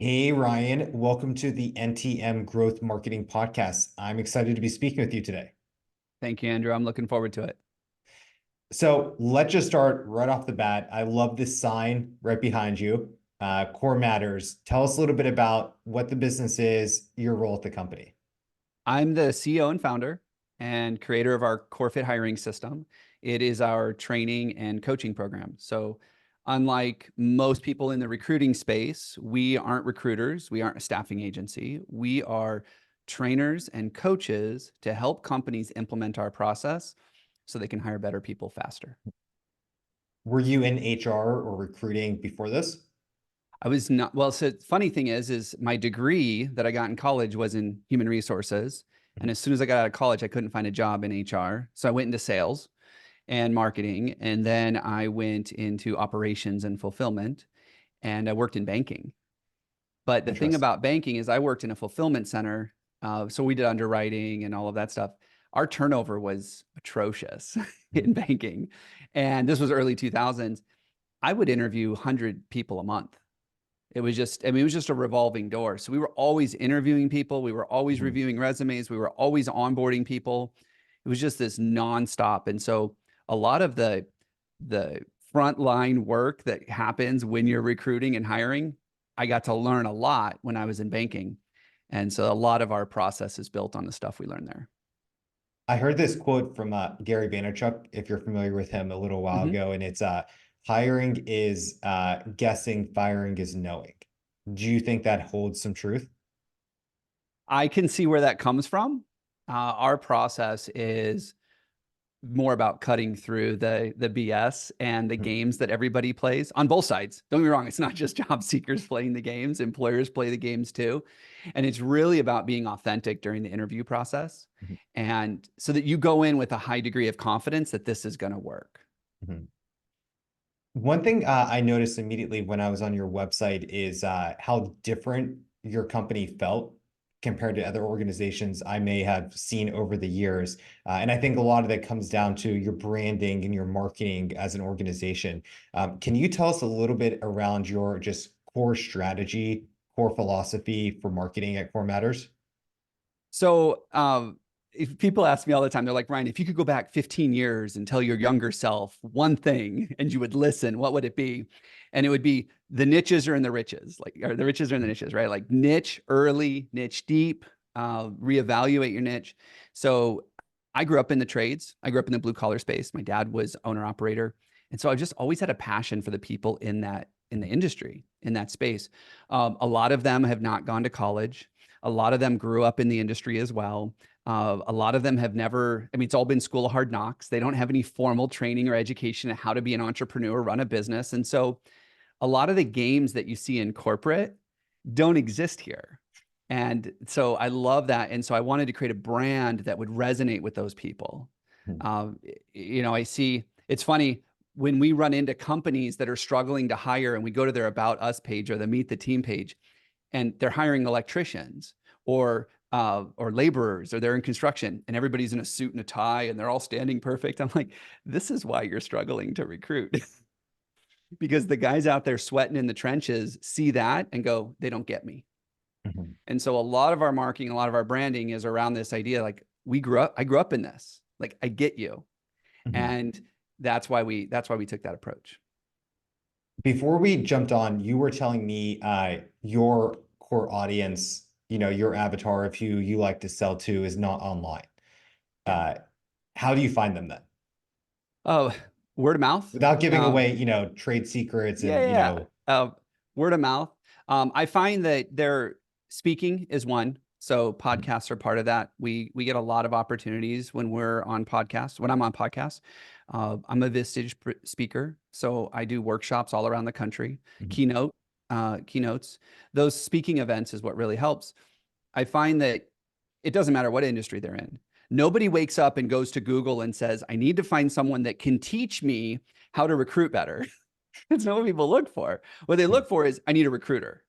Hey Ryan, welcome to the NTM Growth Marketing Podcast. I'm excited to be speaking with you today. Thank you, Andrew. I'm looking forward to it. So let's just start right off the bat. I love this sign right behind you. Core Matters. Tell us a little bit about what the business is, your role at the company. I'm the CEO and founder and creator of our CoreFit hiring system. It is our training and coaching program. So, unlike most people in the recruiting space, we aren't recruiters, we aren't a staffing agency. We are trainers and coaches to help companies implement our process so they can hire better people faster. Were you in HR or recruiting before this? I was not, well, so funny thing is my degree that I got in college was in human resources. And as soon as I got out of college, I couldn't find a job in HR. So I went into sales and marketing. And then I went into operations and fulfillment and I worked in banking. But the thing Interesting. about banking is I worked in a fulfillment center. So we did underwriting and all of that stuff. Our turnover was atrocious in banking. And this was early 2000s. I would interview 100 people a month. It was just, I mean, it was just a revolving door. So we were always interviewing people. We were always Mhm. reviewing resumes. We were always onboarding people. It was just this nonstop. And so a lot of the frontline work that happens when you're recruiting and hiring, I got to learn a lot when I was in banking. And so a lot of our process is built on the stuff we learned there. I heard this quote from Gary Vaynerchuk, if you're familiar with him, a little while Mhm. ago, and it's hiring is guessing, firing is knowing. Do you think that holds some truth? I can see where that comes from. Our process is more about cutting through the BS and the Mhm. games that everybody plays on both sides. Don't get me wrong, it's not just job seekers playing the games, employers play the games too. And it's really about being authentic during the interview process. Mhm. And so that you go in with a high degree of confidence that this is going to work. Mhm. One thing I noticed immediately when I was on your website is how different your company felt compared to other organizations I may have seen over the years. And I think a lot of that comes down to your branding and your marketing as an organization. Can you tell us a little bit around your just core strategy, core philosophy for marketing at Core Matters? So if people ask me all the time, they're like, Ryan, if you could go back 15 years and tell your younger self one thing and you would listen, what would it be? And it would be the niches are in the riches, like, or the riches are in the niches, right? Like niche early, niche deep, reevaluate your niche. So I grew up in the trades. I grew up in the blue collar space. My dad was owner operator. And so I just always had a passion for the people in the industry, in that space. A lot of them have not gone to college. A lot of them grew up in the industry as well. A lot of them have never, I mean, it's all been school of hard knocks. They don't have any formal training or education on how to be an entrepreneur, run a business. And so a lot of the games that you see in corporate don't exist here. And so I love that. And so I wanted to create a brand that would resonate with those people. Mhm. Um, I see it's funny when we run into companies that are struggling to hire and we go to their About Us page or the Meet the Team page and they're hiring electricians or laborers or they're in construction and everybody's in a suit and a tie and they're all standing perfect. I'm like, this is why you're struggling to recruit because the guys out there sweating in the trenches see that and go, they don't get me. Mhm. And so a lot of our marketing, a lot of our branding is around this idea like I grew up in this. Like I get you. Mhm. And that's why we took that approach. Before we jumped on, you were telling me your core audience, your avatar of who you like to sell to is not online. Yeah. Uh, how do you find them then? Oh, word of mouth. Without giving Um, away, trade secrets yeah, and, yeah. Word of mouth. I find that their speaking is one. So podcasts are part of that. We get a lot of opportunities when we're on podcasts. When I'm on podcasts, I'm a Vistage speaker, so I do workshops all around the country, Mhm. keynotes. Those speaking events is what really helps. I find that it doesn't matter what industry they're in. Nobody wakes up and goes to Google and says, I need to find someone that can teach me how to recruit better. That's not what people look for. What they Mhm. look for is, I need a recruiter.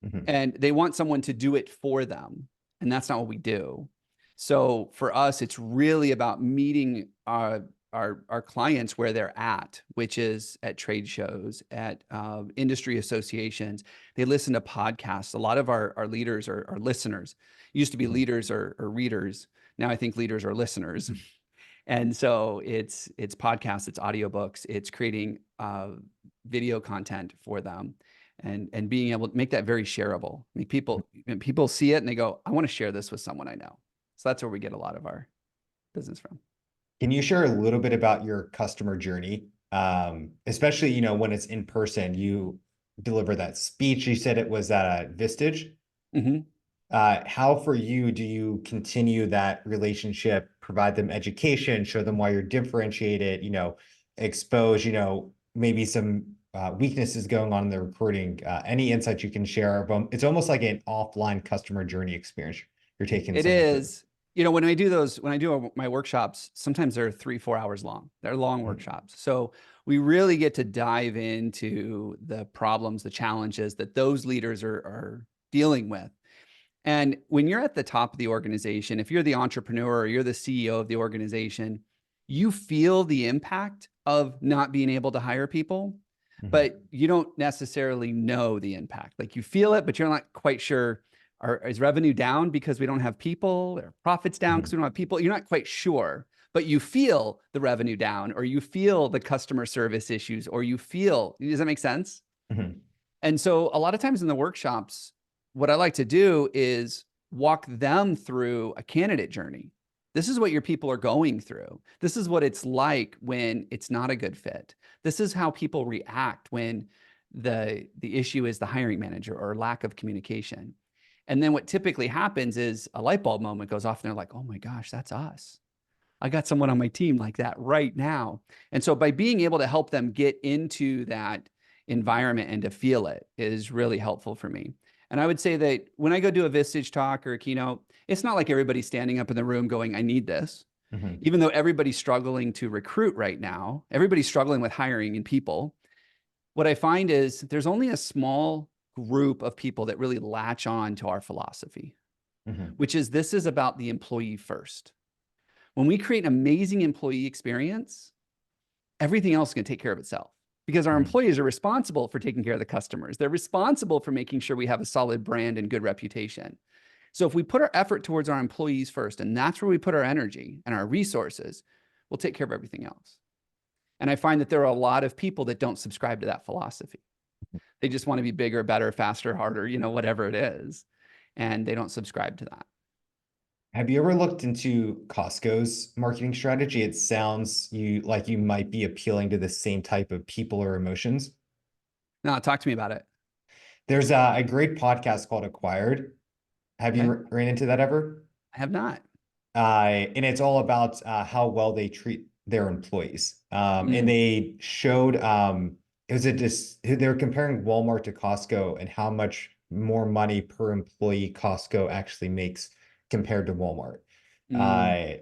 Mhm. And they want someone to do it for them. And that's not what we do. So for us, it's really about meeting our clients where they're at, which is at trade shows, at industry associations. They listen to podcasts. A lot of our leaders are listeners. Used to be Mhm. leaders or readers. Now I think leaders are listeners. And so it's podcasts, it's audiobooks, it's creating video content for them, and being able to make that very shareable. I mean, people see it and they go, I want to share this with someone I know. So that's where we get a lot of our business from. Can you share a little bit about your customer journey? Especially, when it's in person, you deliver that speech. You said it was at Vistage. Mm-hmm. How for you do you continue that relationship, provide them education, show them why you're differentiated, expose, maybe some weaknesses going on in the recruiting, any insights you can share? It's almost like an offline customer journey experience you're taking It someone through. is. When I do my workshops, sometimes they're 3-4 hours long. They're long Mhm. workshops. So we really get to dive into the problems, the challenges that those leaders are dealing with. And when you're at the top of the organization, if you're the entrepreneur or you're the CEO of the organization, you feel the impact of not being able to hire people, Mhm. but you don't necessarily know the impact. Like you feel it, but you're not quite sure. Is revenue down because we don't have people? Or profits down because Mhm. we don't have people? You're not quite sure, but you feel the revenue down, or you feel the customer service issues, or you feel, does that make sense? Mhm. And so a lot of times in the workshops, what I like to do is walk them through a candidate journey. This is what your people are going through. This is what it's like when it's not a good fit. This is how people react when the issue is the hiring manager or lack of communication. And then what typically happens is a light bulb moment goes off and they're like, "Oh my gosh, that's us. I got someone on my team like that right now." And so by being able to help them get into that environment and to feel it is really helpful for me. And I would say that when I go do a Vistage talk or a keynote, it's not like everybody's standing up in the room going, I need this. Mhm. Even though everybody's struggling to recruit right now, everybody's struggling with hiring and people. What I find is there's only a small group of people that really latch on to our philosophy, Mhm. which is this is about the employee first. When we create an amazing employee experience, everything else is going to take care of itself because our Mhm. employees are responsible for taking care of the customers. They're responsible for making sure we have a solid brand and good reputation. So if we put our effort towards our employees first, and that's where we put our energy and our resources, we'll take care of everything else. And I find that there are a lot of people that don't subscribe to that philosophy. They just want to be bigger, better, faster, harder, whatever it is. And they don't subscribe to that. Have you ever looked into Costco's marketing strategy? It sounds you might be appealing to the same type of people or emotions. Now, talk to me about it. There's a great podcast called Acquired. Have you Okay. ran into that ever? I have not. And it's all about how well they treat their employees. And Mm, they showed it was they were comparing Walmart to Costco and how much more money per employee Costco actually makes compared to Walmart. mm,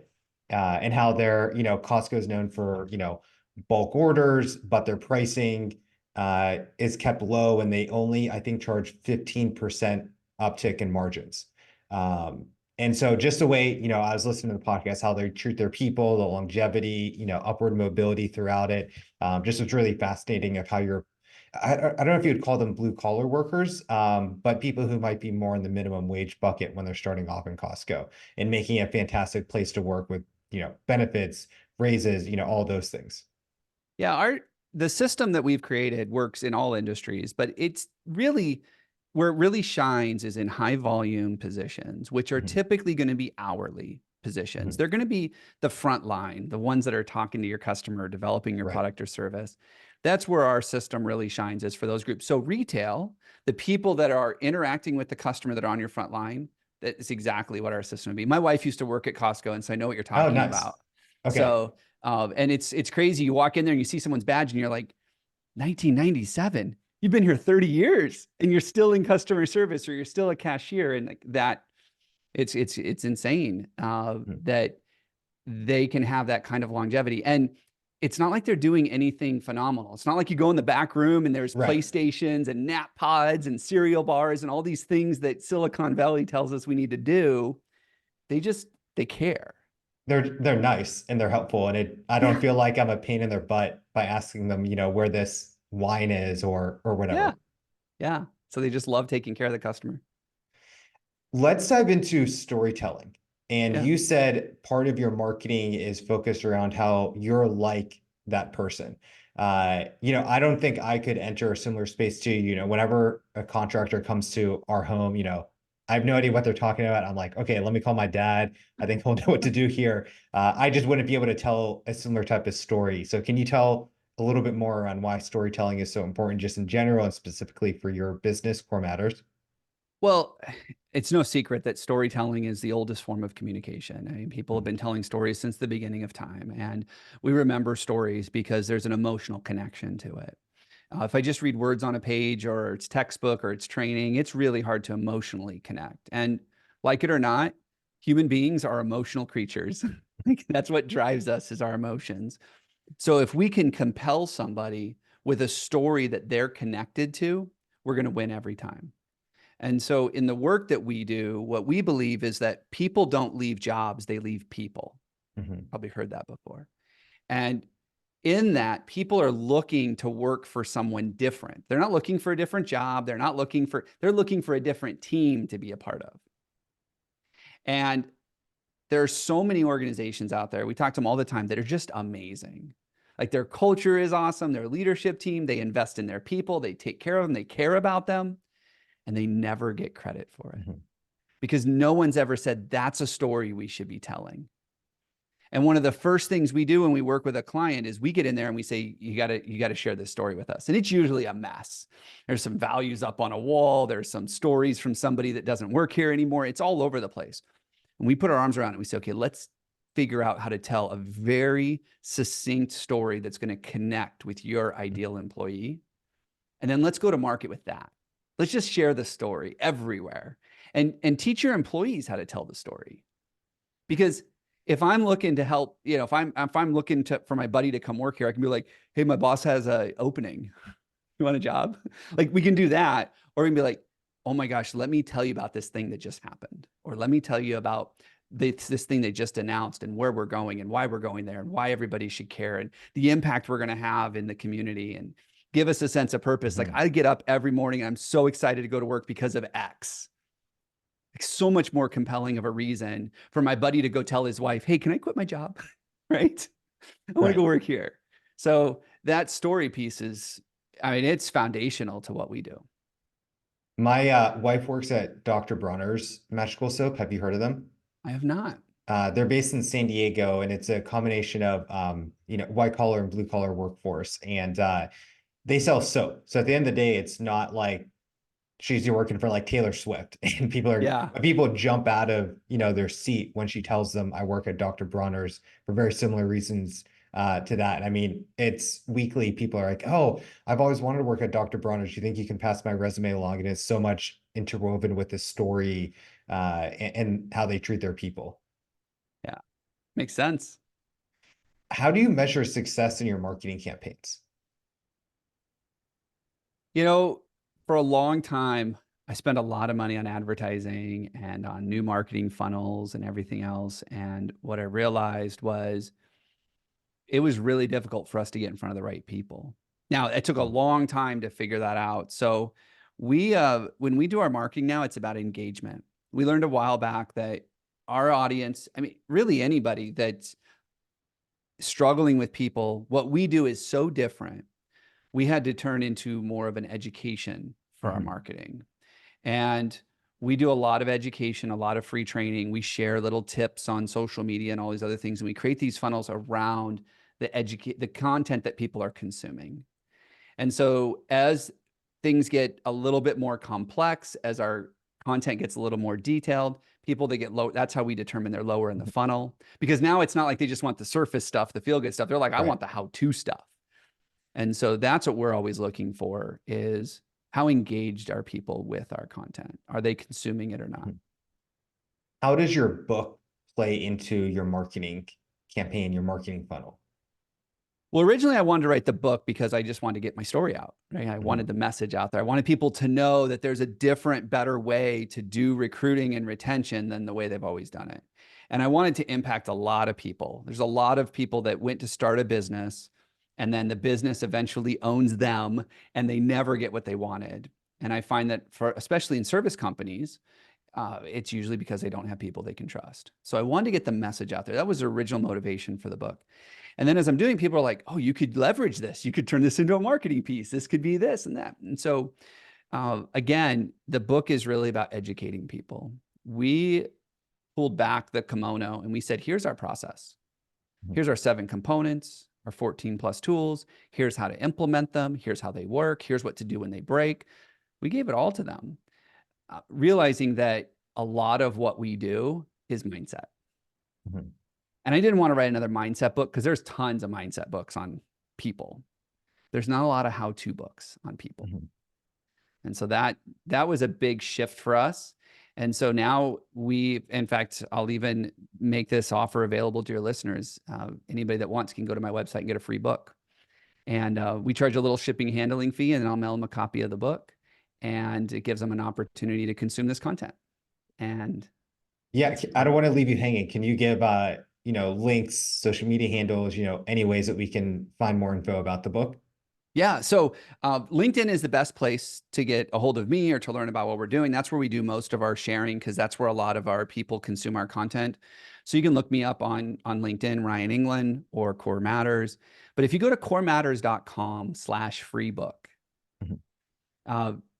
Uh, and how Costco is known for, bulk orders, but their pricing is kept low and they only, I think, charge 15% uptick in margins. Um, and so just the way, I was listening to the podcast, how they treat their people, the longevity, upward mobility throughout it. Just was really fascinating of how I don't know if you'd call them blue collar workers, but people who might be more in the minimum wage bucket when they're starting off in Costco and making it a fantastic place to work with, benefits, raises, all those things. Yeah, the system that we've created works in all industries, but it's really where it really shines is in high volume positions, which are Mhm. typically going to be hourly positions. Mhm. They're going to be the front line, the ones that are talking to your customer, developing your Right. product or service. That's where our system really shines is for those groups. So retail, the people that are interacting with the customer that are on your front line, that is exactly what our system would be. My wife used to work at Costco, and so I know what you're Oh, talking nice. about. Okay. So and it's crazy. You walk in there and you see someone's badge and you're like, 1997. You've been here 30 years and you're still in customer service or you're still a cashier, and like that. It's insane Mhm. that they can have that kind of longevity. And it's not like they're doing anything phenomenal. It's not like you go in the back room and there's Right. PlayStations and nap pods and cereal bars and all these things that Silicon Valley tells us we need to do. They care. they're nice and they're helpful, and I don't Yeah. feel like I'm a pain in their butt by asking them, where this wine is or Yeah. whatever. Yeah. So they just love taking care of the customer. Let's dive into storytelling. And Yeah. you said part of your marketing is focused around how you're like that person. I don't think I could enter a similar space to, whenever a contractor comes to our home, I have no idea what they're talking about. I'm like, okay, let me call my dad. I think he'll know what to do here. I just wouldn't be able to tell a similar type of story. So can you tell a little bit more on why storytelling is so important, just in general and specifically for your business core matters? Well, it's no secret that storytelling is the oldest form of communication. I mean, people have Mhm. been telling stories since the beginning of time, and we remember stories because there's an emotional connection to it. If I just read words on a page or it's textbook or it's training, it's really hard to emotionally connect. And like it or not, human beings are emotional creatures. Like that's what drives us is our emotions. So if we can compel somebody with a story that they're connected to, we're going to win every time. And so in the work that we do, what we believe is that people don't leave jobs, they leave people. Mhm. Probably heard that before. And in that, people are looking to work for someone different. They're not looking for a different job. They're looking for a different team to be a part of. And there are so many organizations out there. We talk to them all the time that are just amazing. Like their culture is awesome, their leadership team, they invest in their people, they take care of them, they care about them, and they never get credit for it Mhm. because no one's ever said that's a story we should be telling. And one of the first things we do when we work with a client is we get in there and we say, you got to share this story with us. And it's usually a mess. There's some values up on a wall. There's some stories from somebody that doesn't work here anymore. It's all over the place. And we put our arms around it and we say, okay, let's figure out how to tell a very succinct story that's going to connect with your ideal employee. And then let's go to market with that. Let's just share the story everywhere and teach your employees how to tell the story. Because if I'm looking to help, if I'm looking for my buddy to come work here, I can be like, hey, my boss has a opening. You want a job? Like we can do that. Or we can be like, oh my gosh, let me tell you about this thing that just happened. Or let me tell you about this thing they just announced and where we're going and why we're going there and why everybody should care and the impact we're going to have in the community and give us a sense of purpose. Like Mhm. I get up every morning and I'm so excited to go to work because of X. Like so much more compelling of a reason for my buddy to go tell his wife, hey, can I quit my job? Right? I want to Right. go work here. So that story piece is, I mean, it's foundational to what we do. My wife works at Dr. Bronner's Magical Soap. Have you heard of them? I have not. They're based in San Diego, and it's a combination of white collar and blue collar workforce, and they sell soap. So at the end of the day, it's not like she's working for like Taylor Swift, and Yeah. people jump out of their seat when she tells them I work at Dr. Bronner's for very similar reasons to that. I mean, it's weekly. People are like, "Oh, I've always wanted to work at Dr. Bronner's. Do you think you can pass my resume along?" And it's so much interwoven with the story and how they treat their people. Yeah. Makes sense. How do you measure success in your marketing campaigns? You know, for a long time, I spent a lot of money on advertising and on new marketing funnels and everything else. And what I realized was it was really difficult for us to get in front of the right people. Now, it took a Mm. long time to figure that out. So when we do our marketing now, it's about engagement. We learned a while back that our audience, I mean, really anybody that's struggling with people, what we do is so different. We had to turn into more of an education for our Mhm. marketing. And we do a lot of education, a lot of free training. We share little tips on social media and all these other things. And we create these funnels around the content that people are consuming. And so as things get a little bit more complex, as our content gets a little more detailed, people that get low, that's how we determine they're lower in the funnel. Because now it's not like they just want the surface stuff, the feel good stuff. They're like, I Right. want the how-to stuff. And so that's what we're always looking for is how engaged are people with our content? Are they consuming it or not? Mhm. How does your book play into your marketing campaign, your marketing funnel? Well, originally I wanted to write the book because I just wanted to get my story out, right? I Mhm. wanted the message out there. I wanted people to know that there's a different, better way to do recruiting and retention than the way they've always done it. And I wanted to impact a lot of people. There's a lot of people that went to start a business and then the business eventually owns them and they never get what they wanted. And I find that for, especially in service companies, it's usually because they don't have people they can trust. So I wanted to get the message out there. That was the original motivation for the book. And then as I'm doing, people are like, oh, you could leverage this. You could turn this into a marketing piece. This could be this and that. And so again, the book is really about educating people. We pulled back the kimono and we said, here's our process. Here's our 7 components, our 14 plus tools. Here's how to implement them. Here's how they work. Here's what to do when they break. We gave it all to them, realizing that a lot of what we do is mindset. Mm-hmm. And I didn't want to write another mindset book because there's tons of mindset books on people. There's not a lot of how-to books on people. Mm-hmm. And so that was a big shift for us. And so now in fact, I'll even make this offer available to your listeners. Anybody that wants can go to my website and get a free book. And we charge a little shipping handling fee, and I'll mail them a copy of the book. And it gives them an opportunity to consume this content. And yeah, I don't want to leave you hanging. Can you give, links, social media handles, any ways that we can find more info about the book? Yeah. So LinkedIn is the best place to get a hold of me or to learn about what we're doing. That's where we do most of our sharing because that's where a lot of our people consume our content. So you can look me up on LinkedIn, Ryan Englin or Core Matters. But if you go to corematters.com/free book,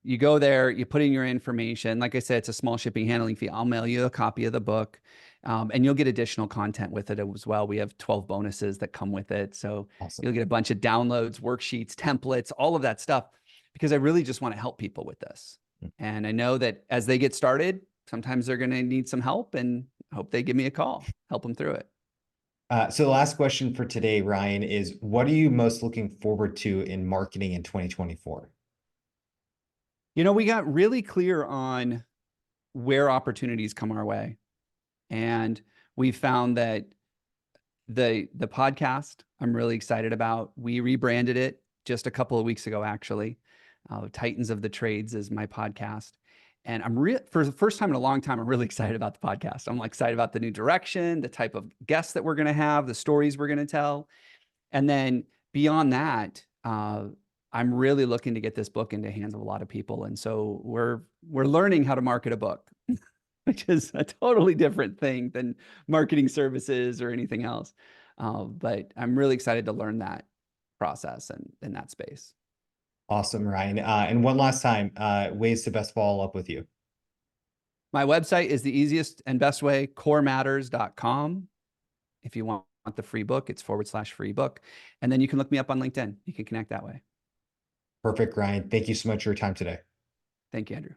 you go there, you put in your information. Like I said, it's a small shipping handling fee. I'll mail you a copy of the book. And you'll get additional content with it as well. We have 12 bonuses that come with it. So Awesome. You'll get a bunch of downloads, worksheets, templates, all of that stuff, because I really just want to help people with this. And I know that as they get started, sometimes they're going to need some help, and I hope they give me a call, help them through it. So the last question for today, Ryan, is what are you most looking forward to in marketing in 2024? We got really clear on where opportunities come our way. And we found that the podcast I'm really excited about. We rebranded it just a couple of weeks ago, actually. Titans of the Trades is my podcast. And for the first time in a long time, I'm really excited about the podcast. I'm excited about the new direction, the type of guests that we're going to have, the stories we're going to tell. And then beyond that, I'm really looking to get this book into the hands of a lot of people. And so we're learning how to market a book, which is a totally different thing than marketing services or anything else. But I'm really excited to learn that process and in that space. Awesome, Ryan. And one last time, ways to best follow up with you. My website is the easiest and best way, corematters.com. If you want the free book, it's /free book. And then you can look me up on LinkedIn. You can connect that way. Perfect, Ryan. Thank you so much for your time today. Thank you, Andrew.